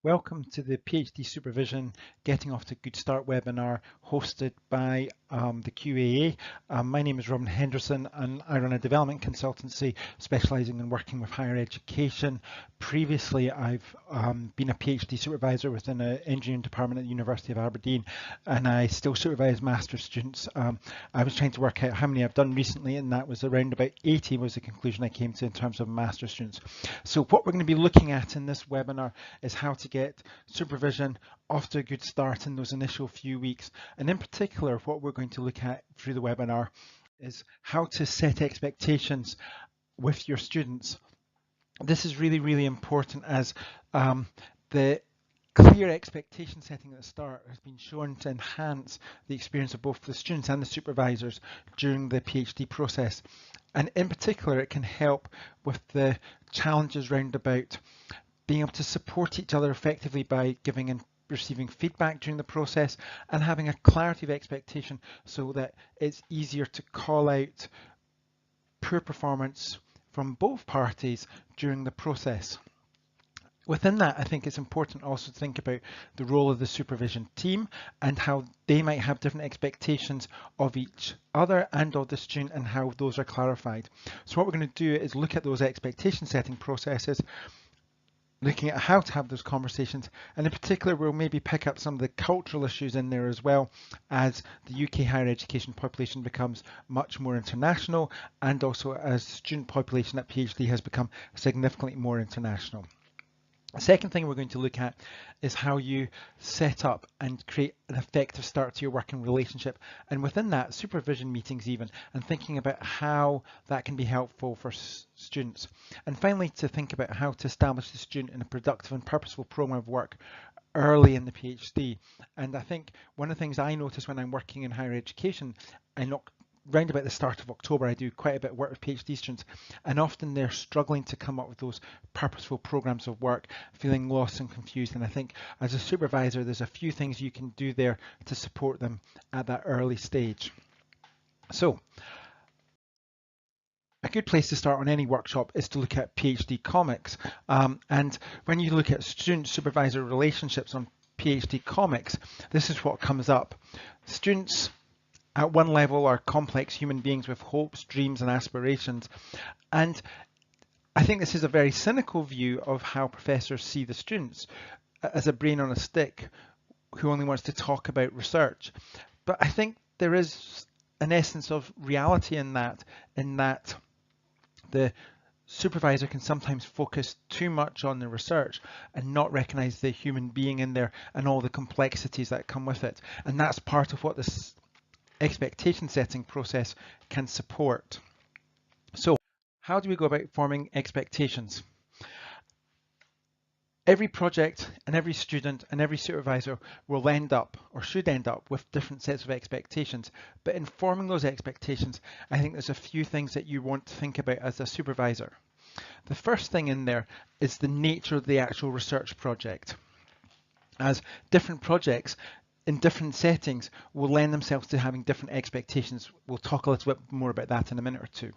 Welcome to the PhD Supervision Getting Off to a Good Start webinar hosted by the QAA. My name is Robin Henderson and I run a development consultancy specialising in working with higher education. Previously, I've been a PhD supervisor within an engineering department at the University of Aberdeen, and I still supervise master's students. I was trying to work out how many I've done recently, and that was around about 80 was the conclusion I came to in terms of master's students. So what we're going to be looking at in this webinar is how to get supervision off to a good start in those initial few weeks. And in particular, what we're going to look at through the webinar is how to set expectations with your students. This is really, really important as the clear expectation setting at the start has been shown to enhance the experience of both the students and the supervisors during the PhD process. And in particular, it can help with the challenges round about being able to support each other effectively by giving and receiving feedback during the process and having a clarity of expectation so that it's easier to call out poor performance from both parties during the process. Within that, I think it's important also to think about the role of the supervision team and how they might have different expectations of each other and of the student and how those are clarified. So what we're going to do is look at those expectation setting processes, looking at how to have those conversations, and in particular we'll maybe pick up some of the cultural issues in there as well, as the UK higher education population becomes much more international and also as student population at PhD has become significantly more international. The second thing we're going to look at is how you set up and create an effective start to your working relationship, and within that, supervision meetings even, and thinking about how that can be helpful for students. And finally, to think about how to establish the student in a productive and purposeful program of work early in the PhD. And I think one of the things I notice when I'm working in higher education, round about the start of October, I do quite a bit of work with PhD students, and often they're struggling to come up with those purposeful programs of work, feeling lost and confused. And I think as a supervisor, there's a few things you can do there to support them at that early stage. So a good place to start on any workshop is to look at PhD comics. And when you look at student-supervisor relationships on PhD comics, this is what comes up. Students at one level are complex human beings with hopes, dreams and aspirations. And I think this is a very cynical view of how professors see the students, as a brain on a stick who only wants to talk about research. But I think there is an essence of reality in that the supervisor can sometimes focus too much on the research and not recognize the human being in there and all the complexities that come with it. And that's part of what this expectation setting process can support. So how do we go about forming expectations? Every project and every student and every supervisor will end up or should end up with different sets of expectations, but in forming those expectations, I think there's a few things that you want to think about as a supervisor. The first thing in there is the nature of the actual research project, as different projects in different settings will lend themselves to having different expectations. We'll talk a little bit more about that in a minute or two.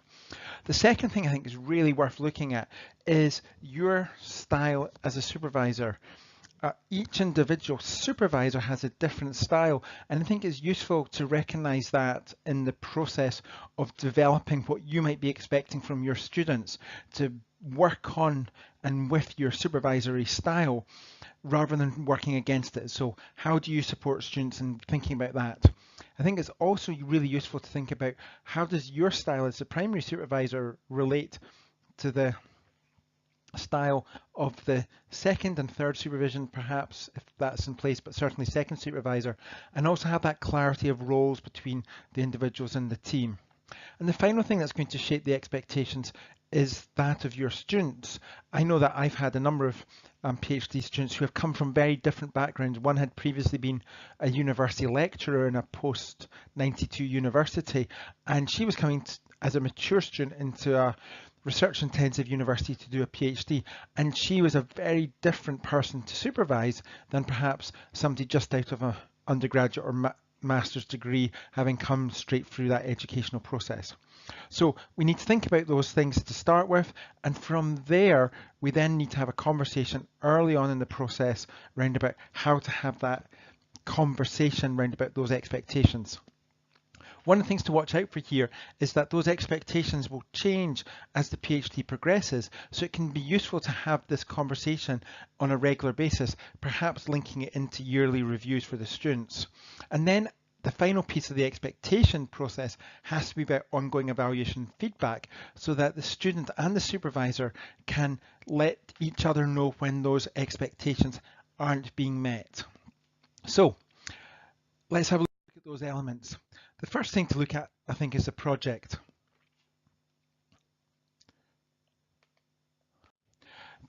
The second thing I think is really worth looking at is your style as a supervisor. Each individual supervisor has a different style, and I think it's useful to recognize that in the process of developing what you might be expecting from your students, to work on and with your supervisory style rather than working against it. So how do you support students in thinking about that? I think it's also really useful to think about how does your style as a primary supervisor relate to the style of the second and third supervision, perhaps, if that's in place, but certainly second supervisor, and also have that clarity of roles between the individuals in the team. And the final thing that's going to shape the expectations is that of your students. I know that I've had a number of PhD students who have come from very different backgrounds. One had previously been a university lecturer in a post-92 university, and she was coming as a mature student into a research intensive university to do a PhD, and she was a very different person to supervise than perhaps somebody just out of an undergraduate or master's degree, having come straight through that educational process. So we need to think about those things to start with, and from there we then need to have a conversation early on in the process around about how to have that conversation around about those expectations. One of the things to watch out for here is that those expectations will change as the PhD progresses, so it can be useful to have this conversation on a regular basis, perhaps linking it into yearly reviews for the students. And then the final piece of the expectation process has to be about ongoing evaluation feedback, so that the student and the supervisor can let each other know when those expectations aren't being met. So let's have a look at those elements. The first thing to look at, I think, is the project.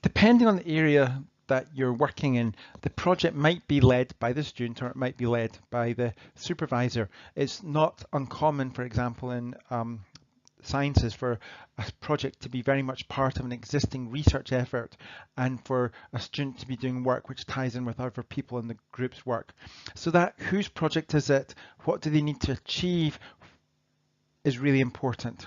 Depending on the area that you're working in, the project might be led by the student or it might be led by the supervisor. It's not uncommon, for example, in sciences for a project to be very much part of an existing research effort and for a student to be doing work which ties in with other people in the group's work. So that whose project is it, what do they need to achieve, is really important.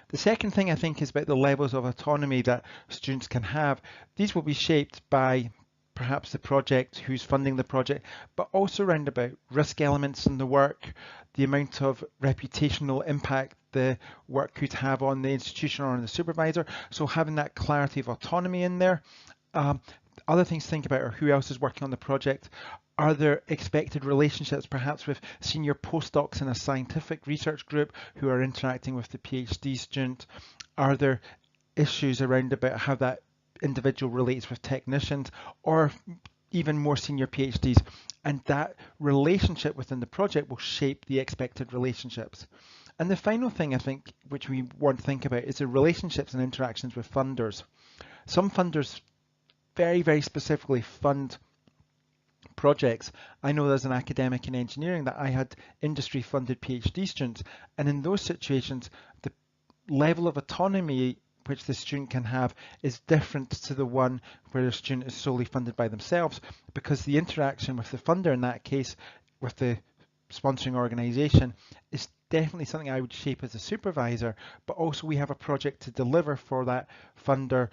The second thing I think is about the levels of autonomy that students can have. These will be shaped by perhaps the project, who's funding the project, but also around about risk elements in the work, the amount of reputational impact the work could have on the institution or on the supervisor. So having that clarity of autonomy in there. Other things to think about are who else is working on the project. Are there expected relationships perhaps with senior postdocs in a scientific research group who are interacting with the PhD student? Are there issues around about how that individual relates with technicians or even more senior PhDs? And that relationship within the project will shape the expected relationships. And the final thing I think which we want to think about is the relationships and interactions with funders. Some funders very, very specifically fund projects. I know as an academic in engineering that I had industry funded PhD students, and in those situations the level of autonomy which the student can have is different to the one where the student is solely funded by themselves, because the interaction with the funder in that case, with the sponsoring organisation, is definitely something I would shape as a supervisor, but also we have a project to deliver for that funder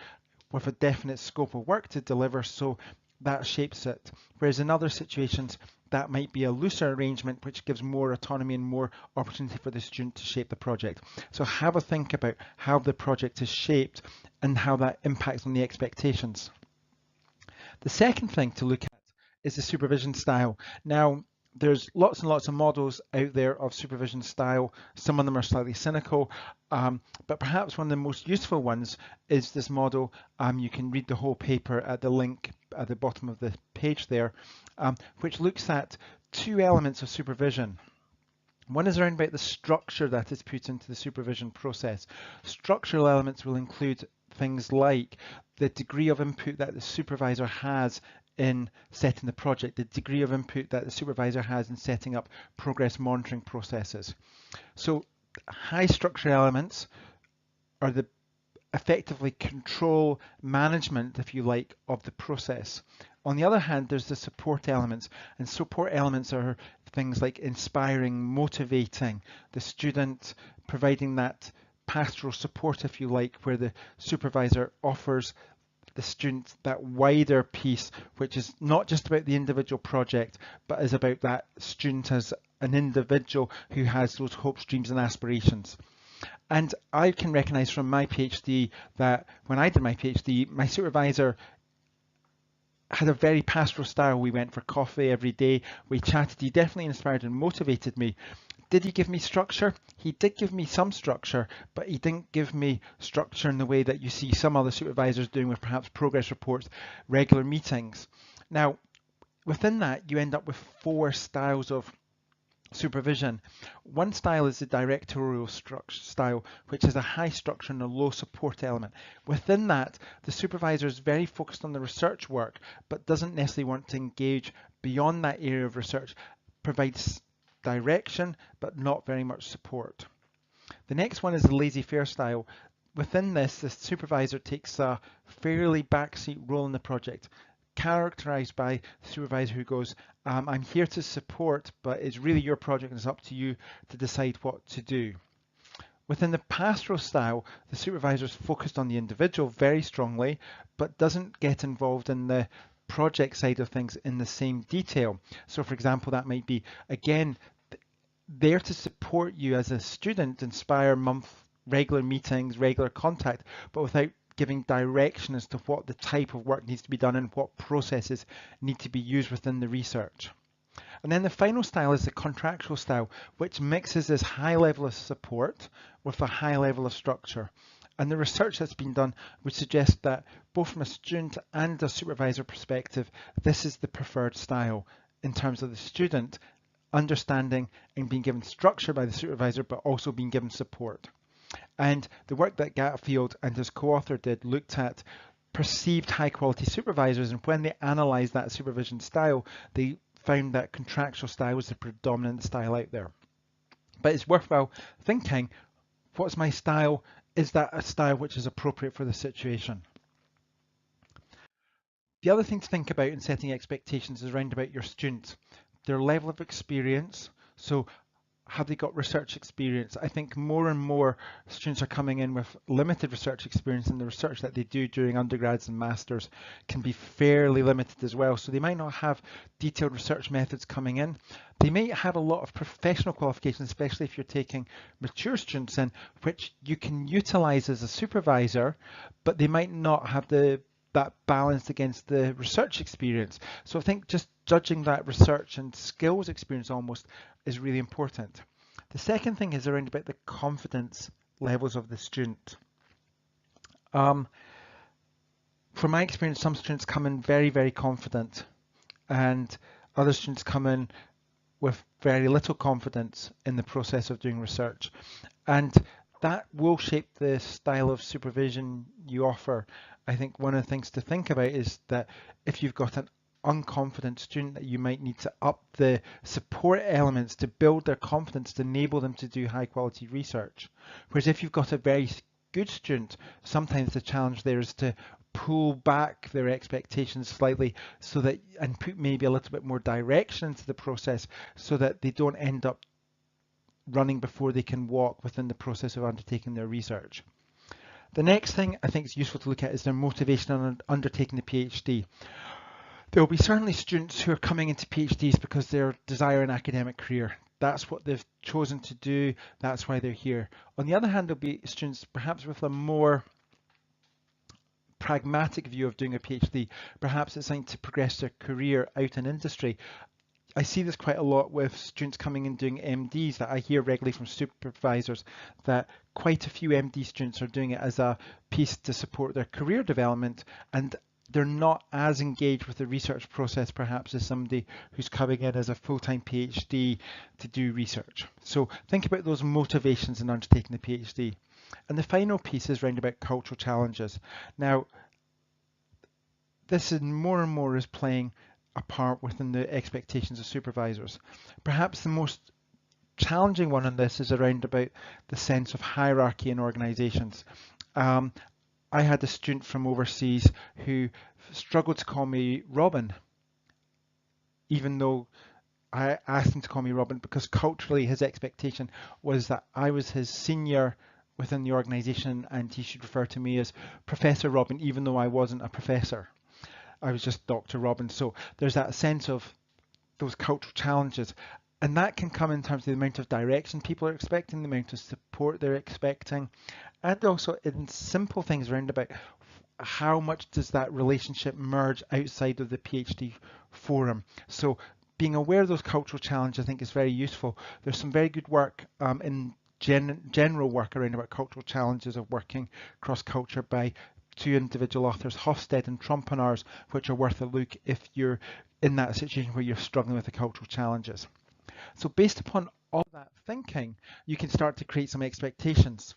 with a definite scope of work to deliver, so that shapes it. Whereas in other situations that might be a looser arrangement which gives more autonomy and more opportunity for the student to shape the project. So have a think about how the project is shaped and how that impacts on the expectations. The second thing to look at is the supervision style. Now, there's lots and lots of models out there of supervision style. Some of them are slightly cynical, but perhaps one of the most useful ones is this model. You can read the whole paper at the link at the bottom of the page there, which looks at two elements of supervision. One is around about the structure that is put into the supervision process. Structural elements will include things like the degree of input that the supervisor has in setting the project, the degree of input that the supervisor has in setting up progress monitoring processes. So high structure elements are the effectively control management, if you like, of the process. On the other hand, there's the support elements, and support elements are things like inspiring, motivating the student, providing that pastoral support, if you like, where the supervisor offers the student that wider piece, which is not just about the individual project, but is about that student as an individual who has those hopes, dreams and aspirations. And I can recognise from my PhD that when I did my PhD, my supervisor had a very pastoral style. We went for coffee every day, we chatted, he definitely inspired and motivated me. Did he give me structure? He did give me some structure, but he didn't give me structure in the way that you see some other supervisors doing with perhaps progress reports, regular meetings. Now, within that, you end up with 4 styles of supervision. One style is the directorial style, which is a high structure and a low support element. Within that, the supervisor is very focused on the research work, but doesn't necessarily want to engage beyond that area of research, provides direction, but not very much support. The next one is the laissez-faire style. Within this, the supervisor takes a fairly backseat role in the project, characterized by the supervisor who goes, I'm here to support, but it's really your project and it's up to you to decide what to do. Within the pastoral style, the supervisor is focused on the individual very strongly, but doesn't get involved in the project side of things in the same detail. So for example, that might be, again, there to support you as a student, inspire regular meetings, regular contact, but without giving direction as to what the type of work needs to be done and what processes need to be used within the research. And then the final style is the contractual style, which mixes this high level of support with a high level of structure. And the research that's been done would suggest that both from a student and a supervisor perspective, this is the preferred style in terms of the student understanding and being given structure by the supervisor, but also being given support. And the work that Gatfield and his co-author did looked at perceived high quality supervisors, and when they analysed that supervision style, they found that contractual style was the predominant style out there. But it's worthwhile thinking, what's my style? Is that a style which is appropriate for the situation? The other thing to think about in setting expectations is around about your students, their level of experience. So have they got research experience? I think more and more students are coming in with limited research experience, and the research that they do during undergrads and masters can be fairly limited as well. So they might not have detailed research methods coming in. They may have a lot of professional qualifications, especially if you're taking mature students in, which you can utilize as a supervisor, but they might not have that balanced against the research experience. So I think just judging that research and skills experience almost is really important. The second thing is around about the confidence levels of the student. From my experience, some students come in very, very confident, and other students come in with very little confidence in the process of doing research. And that will shape the style of supervision you offer. I think one of the things to think about is that if you've got an unconfident student, that you might need to up the support elements to build their confidence to enable them to do high quality research. Whereas if you've got a very good student, sometimes the challenge there is to pull back their expectations slightly so that, and put maybe a little bit more direction into the process so that they don't end up running before they can walk within the process of undertaking their research. The next thing I think is useful to look at is their motivation on undertaking the PhD. There will be certainly students who are coming into PhDs because they desire an academic career. That's what they've chosen to do. That's why they're here. On the other hand, there'll be students perhaps with a more pragmatic view of doing a PhD. Perhaps it's something to progress their career out in industry. I see this quite a lot with students coming in doing MDs, that I hear regularly from supervisors that quite a few MD students are doing it as a piece to support their career development, and they're not as engaged with the research process perhaps as somebody who's coming in as a full-time PhD to do research. So think about those motivations in undertaking the PhD. And the final piece is round about cultural challenges. Now, this is more and more is playing a part within the expectations of supervisors. Perhaps the most challenging one on this is around about the sense of hierarchy in organizations. I had a student from overseas who struggled to call me Robin, even though I asked him to call me Robin, because culturally his expectation was that I was his senior within the organization and he should refer to me as Professor Robin, even though I wasn't a professor. I was just Dr. Robin. So there's that sense of those cultural challenges. And that can come in terms of the amount of direction people are expecting, the amount of support they're expecting, and also in simple things around about how much does that relationship merge outside of the PhD forum. So being aware of those cultural challenges I think is very useful. There's some very good work in general work around about cultural challenges of working cross-culture by two individual authors, Hofstede and Trompenaars, which are worth a look if you're in that situation where you're struggling with the cultural challenges. So based upon all that thinking, you can start to create some expectations.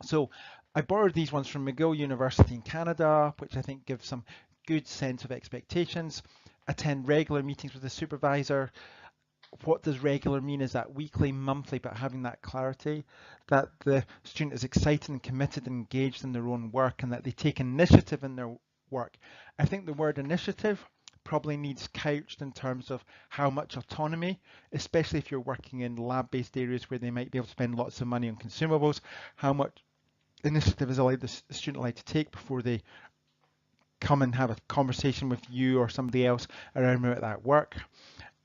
So I borrowed these ones from McGill University in Canada, which I think gives some good sense of expectations. Attend regular meetings with the supervisor. What does regular mean? Is that weekly, monthly, but having that clarity that the student is excited and committed and engaged in their own work, and that they take initiative in their work. I think the word initiative probably needs couched in terms of how much autonomy, especially if you're working in lab-based areas where they might be able to spend lots of money on consumables, how much initiative is allowed the student allowed to take before they come and have a conversation with you or somebody else around about that work.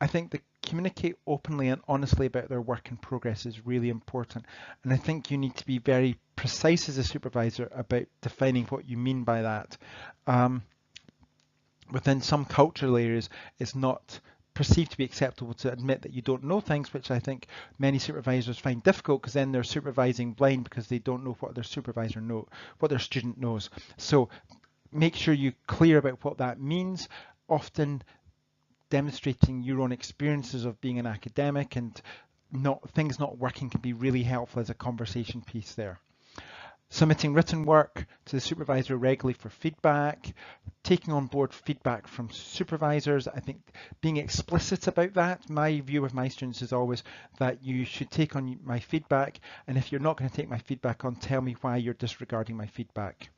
I think the communicate openly and honestly about their work in progress is really important. And I think you need to be very precise as a supervisor about defining what you mean by that. Within some cultural areas, it's not perceived to be acceptable to admit that you don't know things, which I think many supervisors find difficult because then they're supervising blind because they don't know what their what their student knows. So make sure you're clear about what that means. Often demonstrating your own experiences of being an academic and things not working can be really helpful as a conversation piece there. Submitting written work to the supervisor regularly for feedback, taking on board feedback from supervisors. I think being explicit about that. My view with my students is always that you should take on my feedback, and if you're not going to take my feedback on, tell me why you're disregarding my feedback.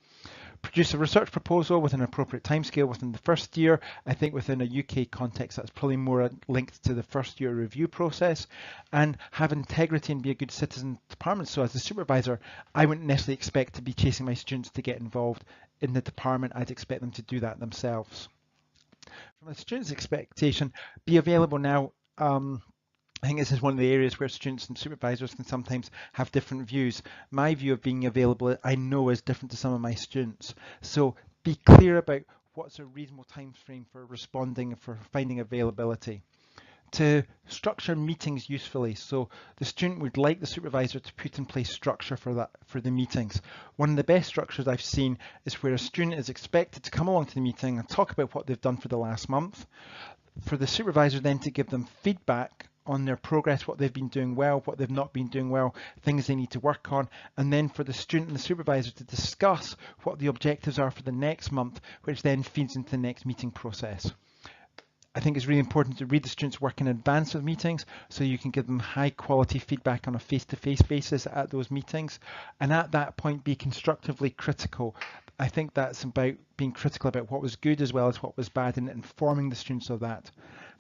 Produce a research proposal with an appropriate timescale within the first year. I think within a UK context, that's probably more linked to the first year review process, and have integrity and be a good citizen in the department. So as a supervisor, I wouldn't necessarily expect to be chasing my students to get involved in the department. I'd expect them to do that themselves. From a student's expectation, be available now. I think this is one of the areas where students and supervisors can sometimes have different views. My view of being available, I know, is different to some of my students. So be clear about what's a reasonable time frame for responding and for finding availability. To structure meetings usefully. So the student would like the supervisor to put in place structure for the meetings. One of the best structures I've seen is where a student is expected to come along to the meeting and talk about what they've done for the last month. For the supervisor then to give them feedback on their progress, what they've been doing well, what they've not been doing well, things they need to work on, and then for the student and the supervisor to discuss what the objectives are for the next month, which then feeds into the next meeting process. I think it's really important to read the students' work in advance of meetings so you can give them high quality feedback on a face-to-face basis at those meetings, and at that point be constructively critical. I think that's about being critical about what was good as well as what was bad and informing the students of that.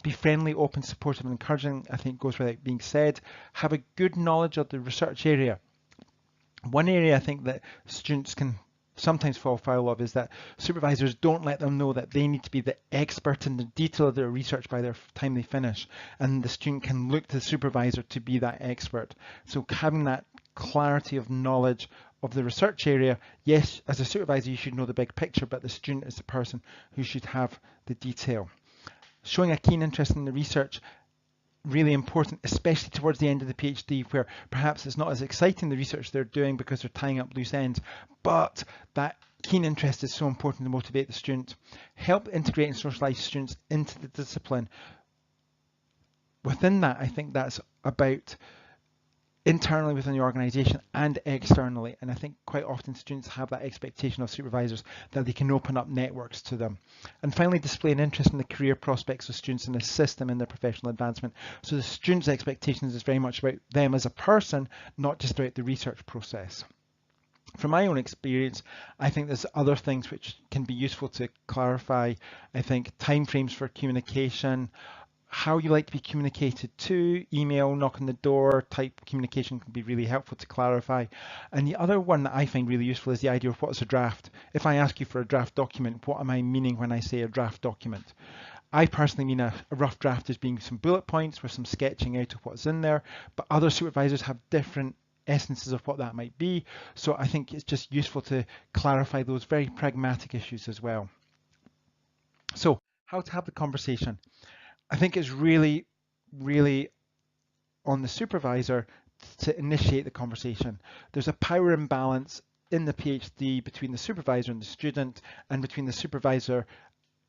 Be friendly, open, supportive and encouraging, I think goes without being said. Have a good knowledge of the research area. One area I think that students can sometimes fall foul of is that supervisors don't let them know that they need to be the expert in the detail of their research by the time they finish, and the student can look to the supervisor to be that expert. So having that clarity of knowledge of the research area, yes, as a supervisor you should know the big picture, but the student is the person who should have the detail. Showing a keen interest in the research, really important, especially towards the end of the PhD, where perhaps it's not as exciting the research they're doing because they're tying up loose ends, but that keen interest is so important to motivate the student. Help integrate and socialize students into the discipline. Within that, I think that's about internally within the organisation and externally, and I think quite often students have that expectation of supervisors that they can open up networks to them. And finally, display an interest in the career prospects of students and assist them in their professional advancement. So the students' expectations is very much about them as a person, not just about the research process. From my own experience, I think there's other things which can be useful to clarify. I think timeframes for communication, how you like to be communicated to, email, knock on the door type communication can be really helpful to clarify. And the other one that I find really useful is the idea of what's a draft. If I ask you for a draft document, what am I meaning when I say a draft document? I personally mean a rough draft as being some bullet points with some sketching out of what's in there, but other supervisors have different essences of what that might be. So I think it's just useful to clarify those very pragmatic issues as well. So how to have the conversation. I think it's really, really on the supervisor to initiate the conversation. There's a power imbalance in the PhD between the supervisor and the student, and between the supervisor,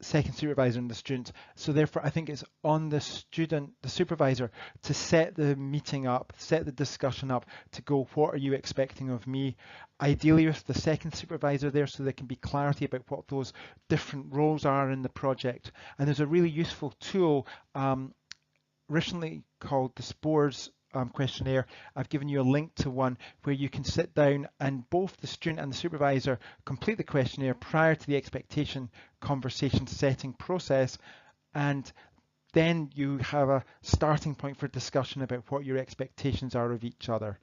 second supervisor and the student. So therefore, I think it's on the student, the supervisor, to set the meeting up, set the discussion up, to go, what are you expecting of me? Ideally with the second supervisor there, so there can be clarity about what those different roles are in the project. And there's a really useful tool recently called the Spores questionnaire, I've given you a link to one where you can sit down and both the student and the supervisor complete the questionnaire prior to the expectation conversation setting process, and then you have a starting point for discussion about what your expectations are of each other.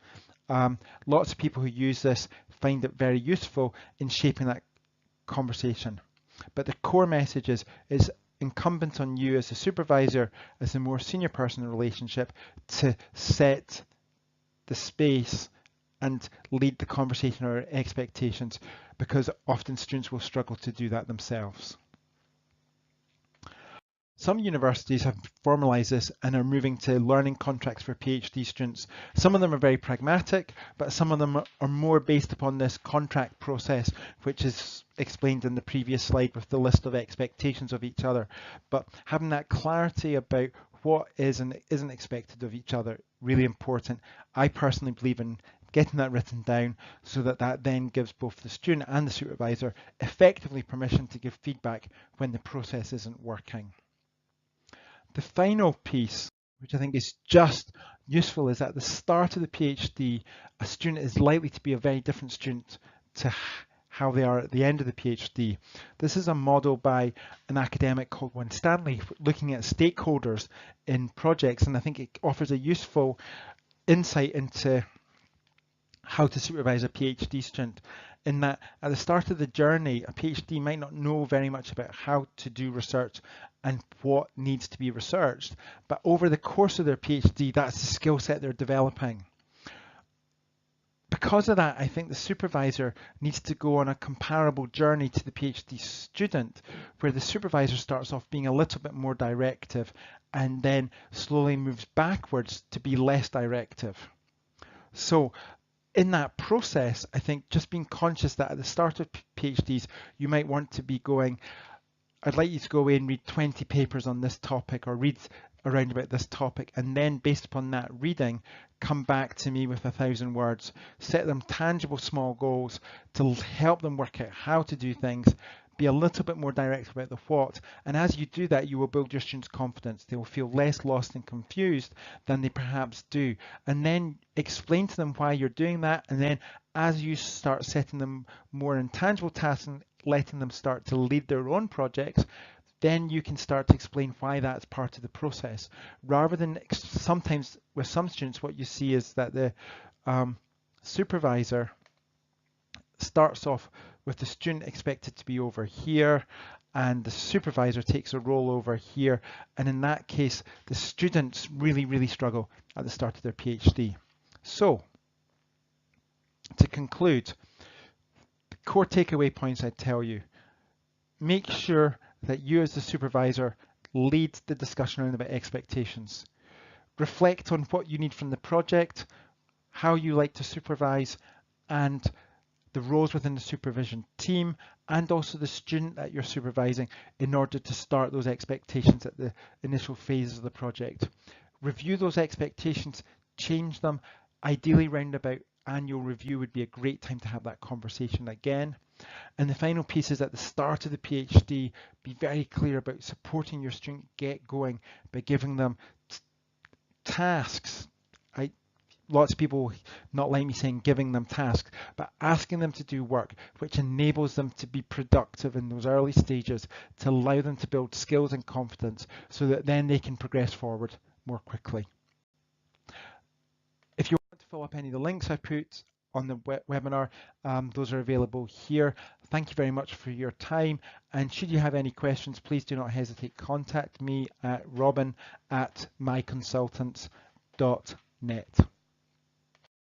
Lots of people who use this find it very useful in shaping that conversation. But the core message is incumbent on you as a supervisor, as the more senior person in the relationship, to set the space and lead the conversation or expectations, because often students will struggle to do that themselves. Some universities have formalised this and are moving to learning contracts for PhD students. Some of them are very pragmatic, but some of them are more based upon this contract process, which is explained in the previous slide with the list of expectations of each other. But having that clarity about what is and isn't expected of each other, really important. I personally believe in getting that written down so that that then gives both the student and the supervisor effectively permission to give feedback when the process isn't working. The final piece, which I think is just useful, is at the start of the PhD, a student is likely to be a very different student to how they are at the end of the PhD. This is a model by an academic called Stanley, looking at stakeholders in projects, and I think it offers a useful insight into how to supervise a PhD student, in that at the start of the journey, a PhD might not know very much about how to do research and what needs to be researched, but over the course of their PhD, that's the skill set they're developing. Because of that, I think the supervisor needs to go on a comparable journey to the PhD student, where the supervisor starts off being a little bit more directive and then slowly moves backwards to be less directive. So in that process, I think just being conscious that at the start of PhDs, you might want to be going, I'd like you to go away and read 20 papers on this topic, or read around about this topic, and then based upon that reading, come back to me with 1,000 words. Set them tangible small goals to help them work out how to do things, be a little bit more direct about the what, and as you do that, you will build your students' confidence. They will feel less lost and confused than they perhaps do, and then explain to them why you're doing that, and then as you start setting them more intangible tasks and letting them start to lead their own projects, then you can start to explain why that's part of the process. Rather than sometimes with some students, what you see is that the supervisor starts off with the student expected to be over here, and the supervisor takes a role over here, and in that case the students really struggle at the start of their PhD. So to conclude, the core takeaway points I'd tell you: make sure that you as the supervisor lead the discussion around about expectations. Reflect on what you need from the project, how you like to supervise, and the roles within the supervision team, and also the student that you're supervising, in order to start those expectations at the initial phases of the project. Review those expectations, change them. Ideally, round about annual review would be a great time to have that conversation again. And the final piece is at the start of the PhD, be very clear about supporting your student get going by giving them tasks. Lots of people not like me saying giving them tasks, but asking them to do work which enables them to be productive in those early stages, to allow them to build skills and confidence so that then they can progress forward more quickly. If you want to follow up any of the links I put on the webinar, those are available here. Thank you very much for your time, and should you have any questions, please do not hesitate. Contact me at robin@myconsultants.net.